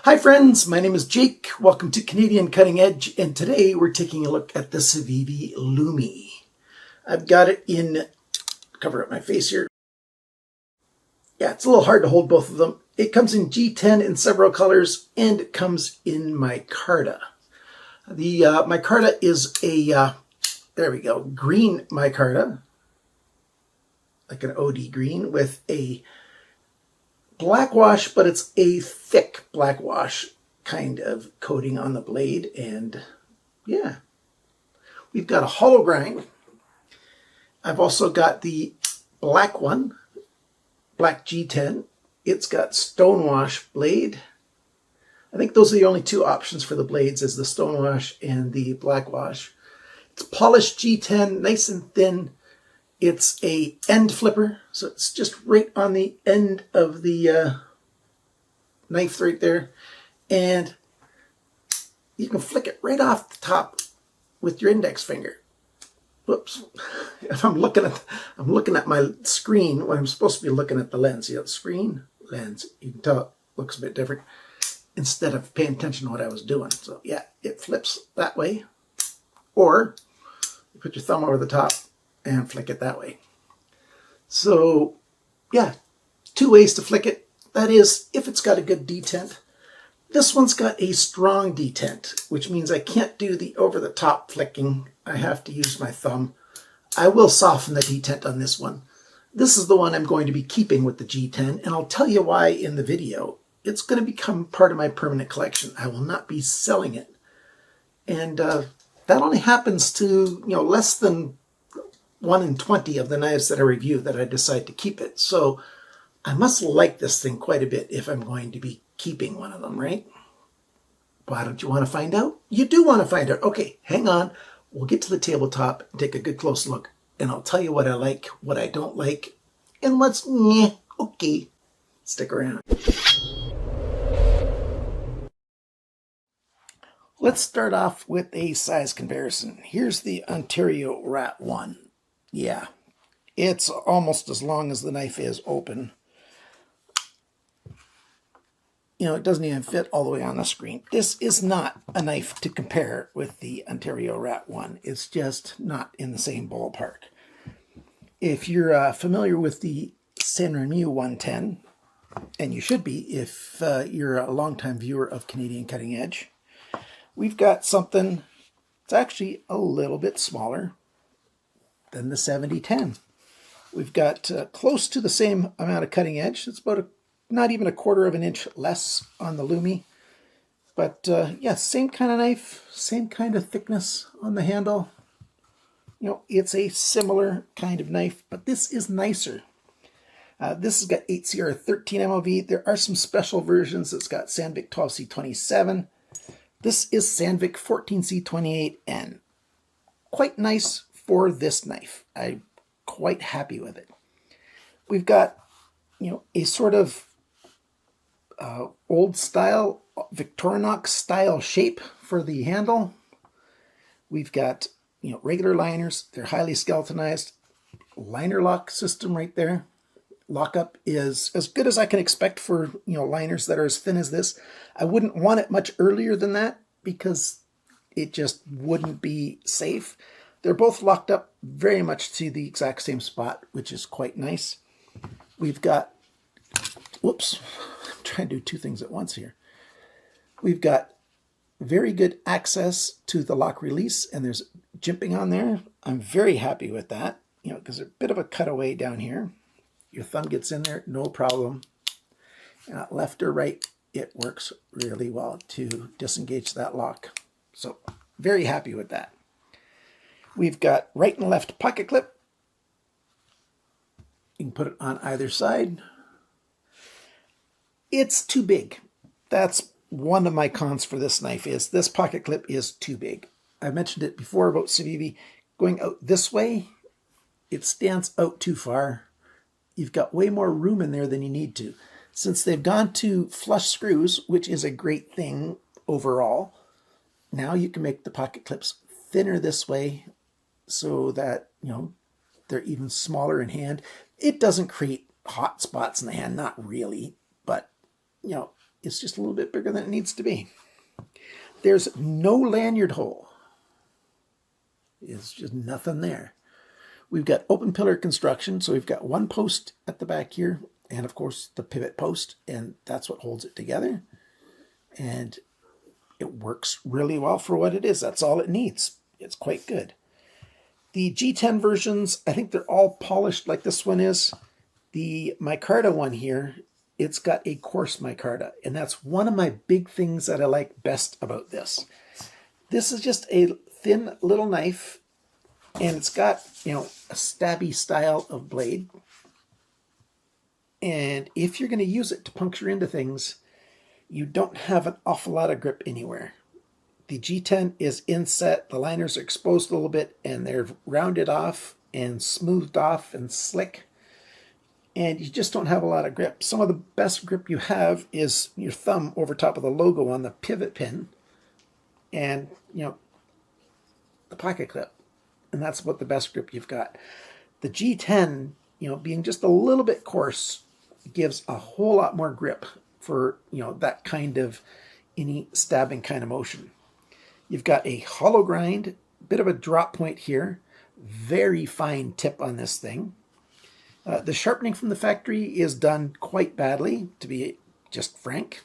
Hi friends, my name is Jake. Welcome to Canadian Cutting Edge, and today we're taking a look at the Civivi LUMI. I've got it in, cover up my face here. Yeah, it's a little hard to hold both of them. It comes in G10 in several colors, and it comes in micarta. The micarta is a, there we go, green micarta, like an OD green with a black wash, but it's a thick black wash kind of coating on the blade. And yeah, we've got a hollow grind. I've also got the black one, black G10. It's got stonewash blade. I think those are the only two options for the blades, is the stonewash and the black wash. It's polished G10, nice and thin. It's a end flipper, so it's just right on the end of the knife right there, and you can flick it right off the top with your index finger. Whoops! If I'm looking at my screen when I'm supposed to be looking at the lens. You know, the screen, lens. You can tell it looks a bit different instead of paying attention to what I was doing. So yeah, it flips that way, or you put your thumb over the top and flick it that way. So yeah, two ways to flick it. That is, if it's got a good detent. This one's got a strong detent, which means I can't do the over-the-top flicking. I have to use my thumb. I will soften the detent on this one. This is the one I'm going to be keeping with the G10, and I'll tell you why in the video. It's going to become part of my permanent collection. I will not be selling it. And that only happens to, less than 1 in 20 of the knives that I review that I decide to keep it. So I must like this thing quite a bit if I'm going to be keeping one of them, right? Why don't you want to find out? You do want to find out. Okay, hang on. We'll get to the tabletop and take a good close look, and I'll tell you what I like, what I don't like, and what's meh. Okay, stick around. Let's start off with a size comparison. Here's the Ontario Rat 1. Yeah, it's almost as long as the knife is open. It doesn't even fit all the way on the screen. This is not a knife to compare with the Ontario Rat 1. It's just not in the same ballpark. If you're familiar with the San Remo 110, and you should be if you're a longtime viewer of Canadian Cutting Edge, we've got something that's actually a little bit smaller than the 7010. We've got close to the same amount of cutting edge. It's about not even a 1/4 of an inch less on the LUMI. But yeah, same kind of knife, same kind of thickness on the handle. It's a similar kind of knife, but this is nicer. This has got 8CR 13 MOV. There are some special versions that's got Sandvik 12C27. This is Sandvik 14C28N. Quite nice for this knife. I'm quite happy with it. We've got, a sort of old style, Victorinox style shape for the handle. We've got, regular liners. They're highly skeletonized. Liner lock system right there. Lockup is as good as I can expect for, liners that are as thin as this. I wouldn't want it much earlier than that because it just wouldn't be safe. They're both locked up very much to the exact same spot, which is quite nice. We've got, whoops, I'm trying to do two things at once here. We've got very good access to the lock release, and there's jimping on there. I'm very happy with that, because there's a bit of a cutaway down here. Your thumb gets in there, no problem. Left or right, it works really well to disengage that lock. So very happy with that. We've got right and left pocket clip. You can put it on either side. It's too big. That's one of my cons for this knife, is this pocket clip is too big. I mentioned it before about Civivi. Going out this way, it stands out too far. You've got way more room in there than you need to. Since they've gone to flush screws, which is a great thing overall, now you can make the pocket clips thinner this way so that, they're even smaller in hand. It doesn't create hot spots in the hand, not really, but, it's just a little bit bigger than it needs to be. There's no lanyard hole. It's just nothing there. We've got open pillar construction, so we've got one post at the back here, and of course the pivot post, and that's what holds it together. And it works really well for what it is. That's all it needs. It's quite good. The G10 versions, I think they're all polished like this one is. The micarta one here, it's got a coarse micarta, and that's one of my big things that I like best about this. This is just a thin little knife, and it's got, you know, a stabby style of blade. And if you're going to use it to puncture into things, you don't have an awful lot of grip anywhere. The G10 is inset, the liners are exposed a little bit, and they're rounded off and smoothed off and slick. And you just don't have a lot of grip. Some of the best grip you have is your thumb over top of the logo on the pivot pin and, you know, the pocket clip. And that's what the best grip you've got. The G10, you know, being just a little bit coarse, gives a whole lot more grip for, you know, that kind of any stabbing kind of motion. You've got a hollow grind, bit of a drop point here, very fine tip on this thing. The sharpening from the factory is done quite badly, to be just frank.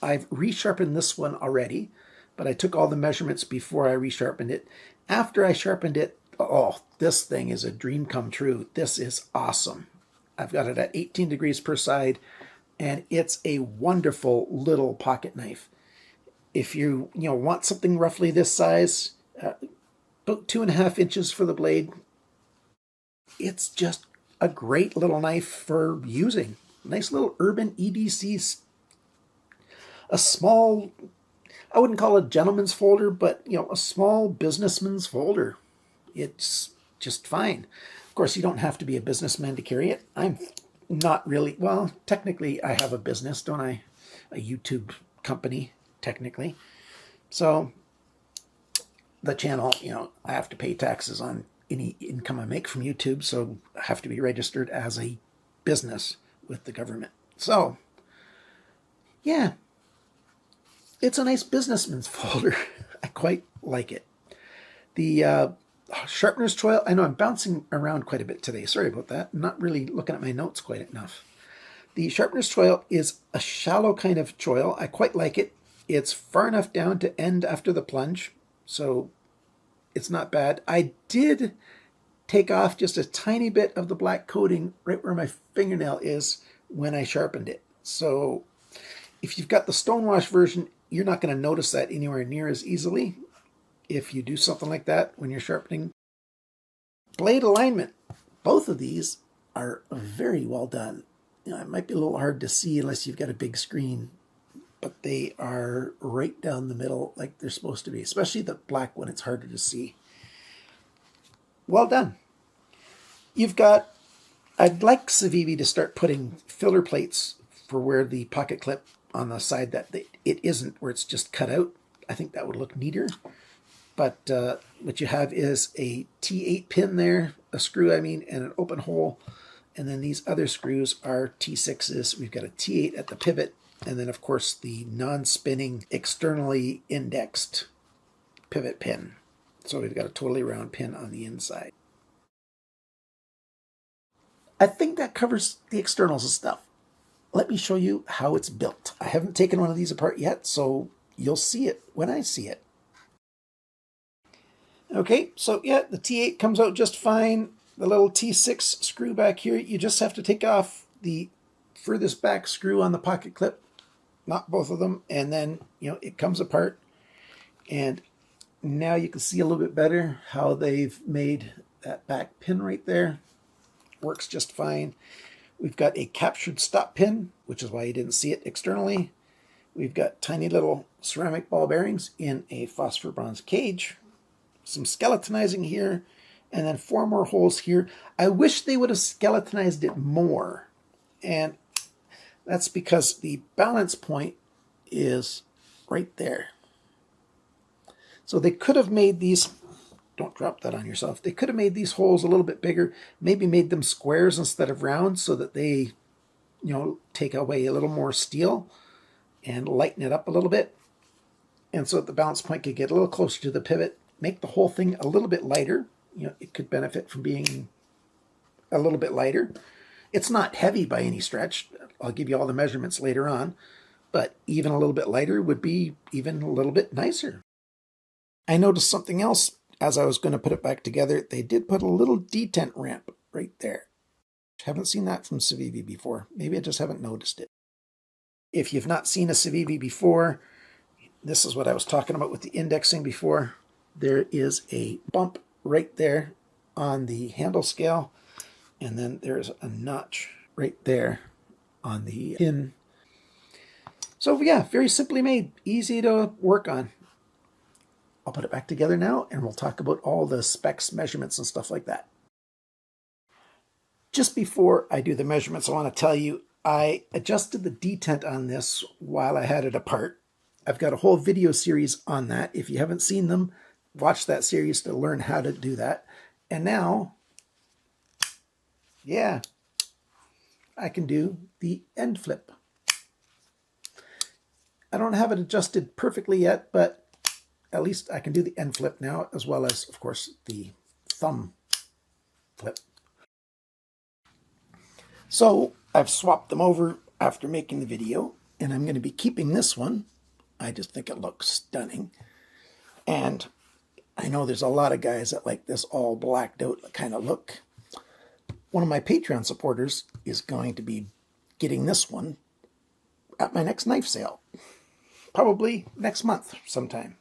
I've resharpened this one already, but I took all the measurements before I resharpened it. After I sharpened it, oh, this thing is a dream come true. This is awesome. I've got it at 18 degrees per side, and it's a wonderful little pocket knife. If you want something roughly this size, about 2.5 inches for the blade, it's just a great little knife for using. Nice little urban EDC, a small, I wouldn't call it a gentleman's folder, but a small businessman's folder. It's just fine. Of course, you don't have to be a businessman to carry it. I'm not really, well, technically I have a business, don't I? A YouTube company, technically. So the channel, I have to pay taxes on any income I make from YouTube, so I have to be registered as a business with the government. So, yeah, it's a nice businessman's folder. I quite like it. The sharpener's choil, I know I'm bouncing around quite a bit today. Sorry about that. I'm not really looking at my notes quite enough. The sharpener's choil is a shallow kind of choil. I quite like it. It's far enough down to end after the plunge, so it's not bad. I did take off just a tiny bit of the black coating right where my fingernail is when I sharpened it. So if you've got the stonewash version, you're not going to notice that anywhere near as easily if you do something like that when you're sharpening. Blade alignment. Both of these are very well done. It might be a little hard to see unless you've got a big screen, but they are right down the middle like they're supposed to be, especially the black one. It's harder to see. Well done. You've got, I'd like Civivi to start putting filler plates for where the pocket clip on the side that it isn't, where it's just cut out. I think that would look neater. But what you have is a T8 pin there, a screw, and an open hole. And then these other screws are T6s. We've got a T8 at the pivot. And then, of course, the non-spinning, externally indexed pivot pin. So we've got a totally round pin on the inside. I think that covers the externals and stuff. Let me show you how it's built. I haven't taken one of these apart yet, so you'll see it when I see it. Okay, so yeah, the T8 comes out just fine. The little T6 screw back here, you just have to take off the furthest back screw on the pocket clip. Not both of them, and then it comes apart, and now you can see a little bit better how they've made that back pin right there. Works just fine. We've got a captured stop pin, which is why you didn't see it externally. We've got tiny little ceramic ball bearings in a phosphor bronze cage, some skeletonizing here, and then 4 more holes here. I wish they would have skeletonized it more, and that's because the balance point is right there. So they could have made these, don't drop that on yourself, they could have made these holes a little bit bigger, maybe made them squares instead of round so that they, take away a little more steel. and lighten it up a little bit. And so that the balance point could get a little closer to the pivot, make the whole thing a little bit lighter. You know, it could benefit from being a little bit lighter. It's not heavy by any stretch. I'll give you all the measurements later on, but even a little bit lighter would be even a little bit nicer. I noticed something else as I was going to put it back together. They did put a little detent ramp right there. Haven't seen that from Civivi before. Maybe I just haven't noticed it. If you've not seen a Civivi before, this is what I was talking about with the indexing before. There is a bump right there on the handle scale, and then there's a notch right there on the pin. So yeah, very simply made, easy to work on. I'll put it back together now, and we'll talk about all the specs, measurements, and stuff like that. Just before I do the measurements, I want to tell you, I adjusted the detent on this while I had it apart. I've got a whole video series on that. If you haven't seen them, watch that series to learn how to do that. And now, yeah, I can do the end flip. I don't have it adjusted perfectly yet, but at least I can do the end flip now, as well as, of course, the thumb flip. So I've swapped them over after making the video, and I'm going to be keeping this one. I just think it looks stunning. And I know there's a lot of guys that like this all blacked out kind of look. One of my Patreon supporters is going to be getting this one at my next knife sale. Probably next month sometime.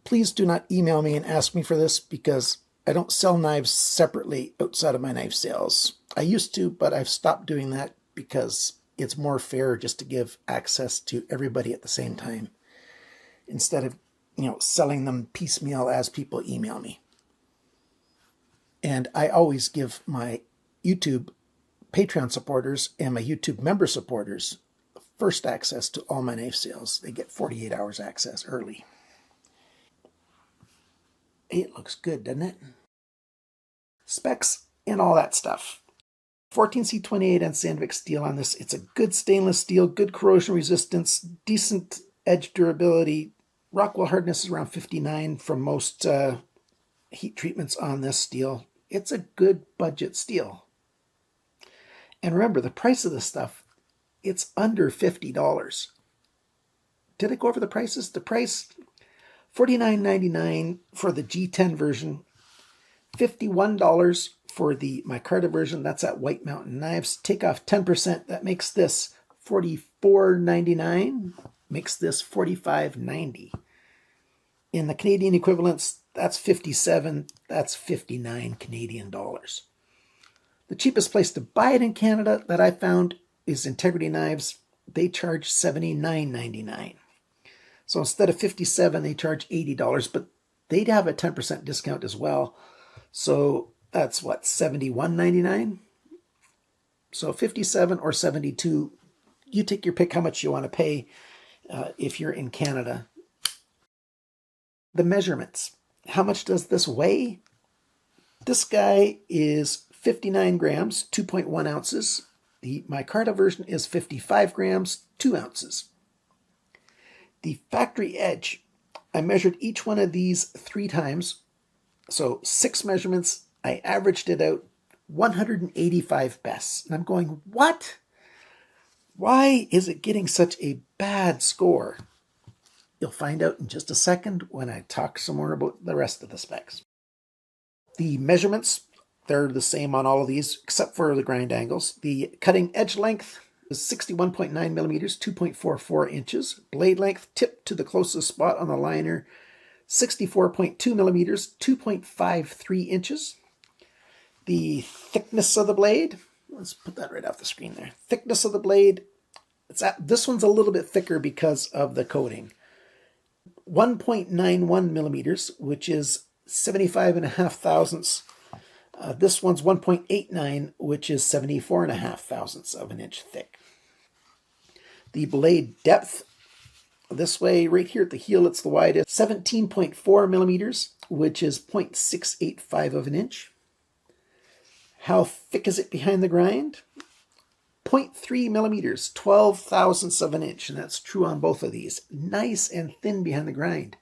Please do not email me and ask me for this, because I don't sell knives separately outside of my knife sales. I used to, but I've stopped doing that because it's more fair just to give access to everybody at the same time, instead of, you know, selling them piecemeal as people email me. And I always give my YouTube Patreon supporters and my YouTube member supporters first access to all my knife sales. They get 48 hours access early. It looks good, doesn't it? Specs and all that stuff. 14C28 and Sandvik steel on this. It's a good stainless steel, good corrosion resistance, decent edge durability. Rockwell hardness is around 59 from most heat treatments on this steel. It's a good budget steel. And remember, the price of this stuff, it's under $50. Did I go over the prices? The price, $49.99 for the G10 version, $51 for the micarta version. That's at White Mountain Knives. Take off 10%. That makes this $44.99. Makes this $45.90. In the Canadian equivalents, that's $57. That's $59 Canadian dollars. The cheapest place to buy it in Canada that I found is Integrity Knives. They charge $79.99. So instead of $57, they charge $80, but they'd have a 10% discount as well. So that's what, $71.99? So $57 or $72. You take your pick how much you want to pay if you're in Canada. The measurements. How much does this weigh? This guy is 59 grams, 2.1 ounces. The micarta version is 55 grams, 2 ounces. The factory edge, I measured each one of these 3 times. So 6 measurements. I averaged it out 185 bests. And I'm going, what? Why is it getting such a bad score? You'll find out in just a second when I talk some more about the rest of the specs. The measurements, they're the same on all of these except for the grind angles. The cutting edge length is 61.9 millimeters, 2.44 inches. Blade length tipped to the closest spot on the liner, 64.2 millimeters, 2.53 inches. The thickness of the blade, let's put that right off the screen there. Thickness of the blade, this one's a little bit thicker because of the coating. 1.91 millimeters, which is 75.5 thousandths. This one's 1.89, which is 74.5 thousandths of an inch thick. The blade depth, this way, right here at the heel, it's the widest, 17.4 millimeters, which is 0.685 of an inch. How thick is it behind the grind? 0.3 millimeters, 12/1000ths of an inch, and that's true on both of these. Nice and thin behind the grind.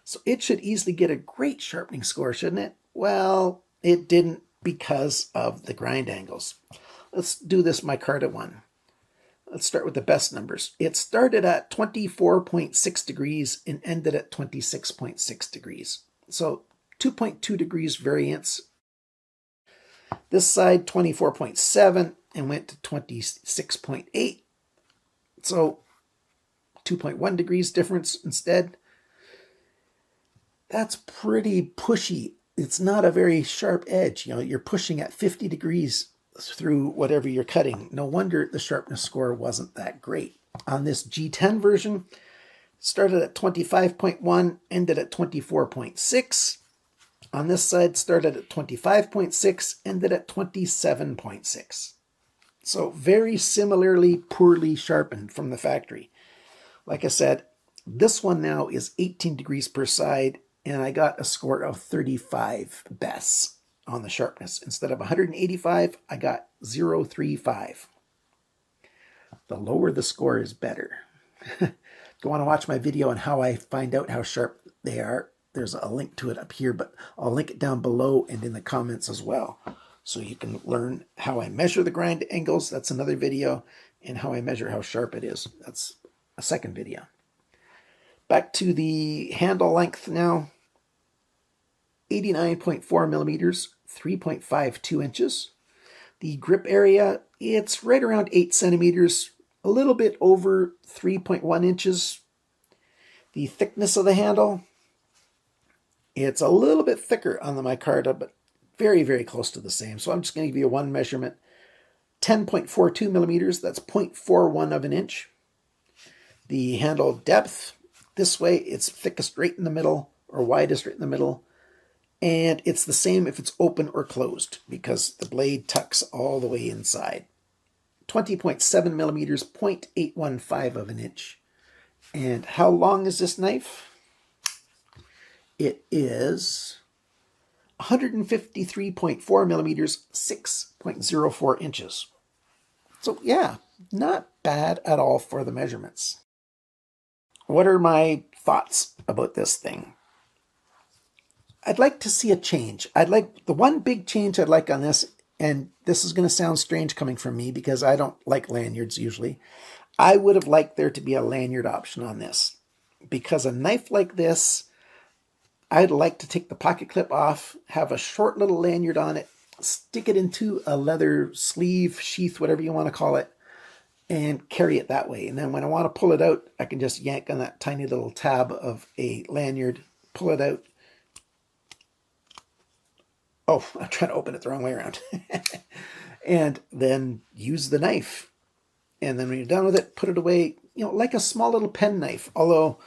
So it should easily get a great sharpening score, shouldn't it? Well, it didn't because of the grind angles. Let's do this micarta one. Let's start with the best numbers. It started at 24.6 degrees and ended at 26.6 degrees. So 2.2 degrees variance. This side 24.7 and went to 26.8. So 2.1 degrees difference instead. That's pretty pushy. It's not a very sharp edge. You're pushing at 50 degrees through whatever you're cutting. No wonder the sharpness score wasn't that great. On this G10 version, started at 25.1, ended at 24.6. On this side, started at 25.6, ended at 27.6. So very similarly poorly sharpened from the factory. Like I said, this one now is 18 degrees per side, and I got a score of 35 best on the sharpness. Instead of 185, I got 035. The lower the score is better. If you want to watch my video on how I find out how sharp they are, there's a link to it up here, but I'll link it down below and in the comments as well. So you can learn how I measure the grind angles. That's another video. And how I measure how sharp it is. That's a second video. Back to the handle length now. 89.4 millimeters, 3.52 inches. The grip area, it's right around 8 centimeters, a little bit over 3.1 inches. The thickness of the handle, it's a little bit thicker on the micarta, but very, very close to the same. So I'm just going to give you one measurement. 10.42 millimeters, that's 0.41 of an inch. The handle depth, this way it's thickest right in the middle, or widest right in the middle. And it's the same if it's open or closed, because the blade tucks all the way inside. 20.7 millimeters, 0.815 of an inch. And how long is this knife? It is 153.4 millimeters, 6.04 inches. So yeah, not bad at all for the measurements. What are my thoughts about this thing? I'd like to see a change. The one big change I'd like on this, and this is going to sound strange coming from me because I don't like lanyards usually. I would have liked there to be a lanyard option on this, because a knife like this, I'd like to take the pocket clip off, have a short little lanyard on it, stick it into a leather sleeve, sheath, whatever you want to call it, and carry it that way. And then when I want to pull it out, I can just yank on that tiny little tab of a lanyard, pull it out. Oh, I'm trying to open it the wrong way around. And then use the knife. And then when you're done with it, put it away, like a small little pen knife. Although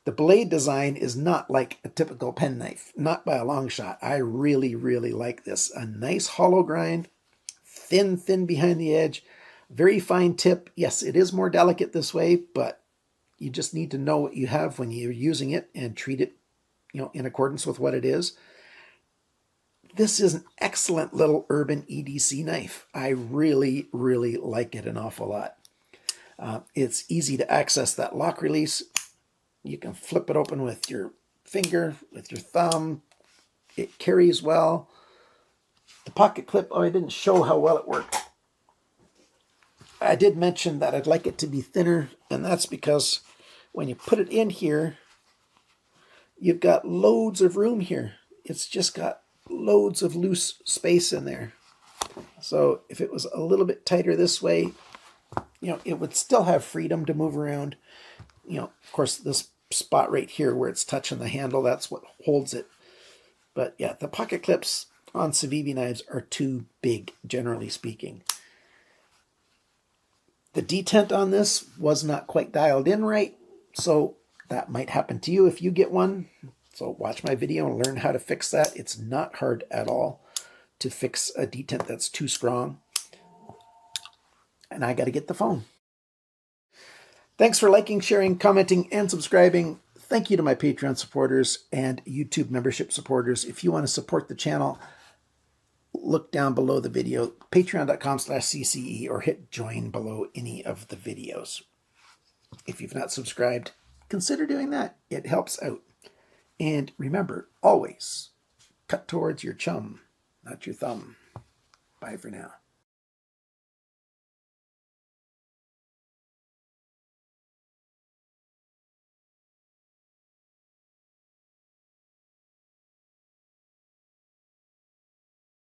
the blade design is not like a typical pen knife, not by a long shot. I really, really like this. A nice hollow grind, thin behind the edge, very fine tip. Yes, it is more delicate this way, but you just need to know what you have when you're using it and treat it, in accordance with what it is. This is an excellent little urban EDC knife. I really, really like it an awful lot. It's easy to access that lock release. You can flip it open with your finger, with your thumb. It carries well. The pocket clip, I didn't show how well it worked. I did mention that I'd like it to be thinner, and that's because when you put it in here, you've got loads of room here. It's just got loads of loose space in there. So if it was a little bit tighter this way, it would still have freedom to move around. Of course, this spot right here where it's touching the handle, that's what holds it. But yeah, the pocket clips on Civivi knives are too big, generally speaking. The detent on this was not quite dialed in right, so that might happen to you if you get one. So watch my video and learn how to fix that. It's not hard at all to fix a detent that's too strong. And I got to get the phone. Thanks for liking, sharing, commenting, and subscribing. Thank you to my Patreon supporters and YouTube membership supporters. If you want to support the channel, look down below the video, patreon.com/CCE, or hit join below any of the videos. If you've not subscribed, consider doing that. It helps out. And remember, always cut towards your chum, not your thumb. Bye for now.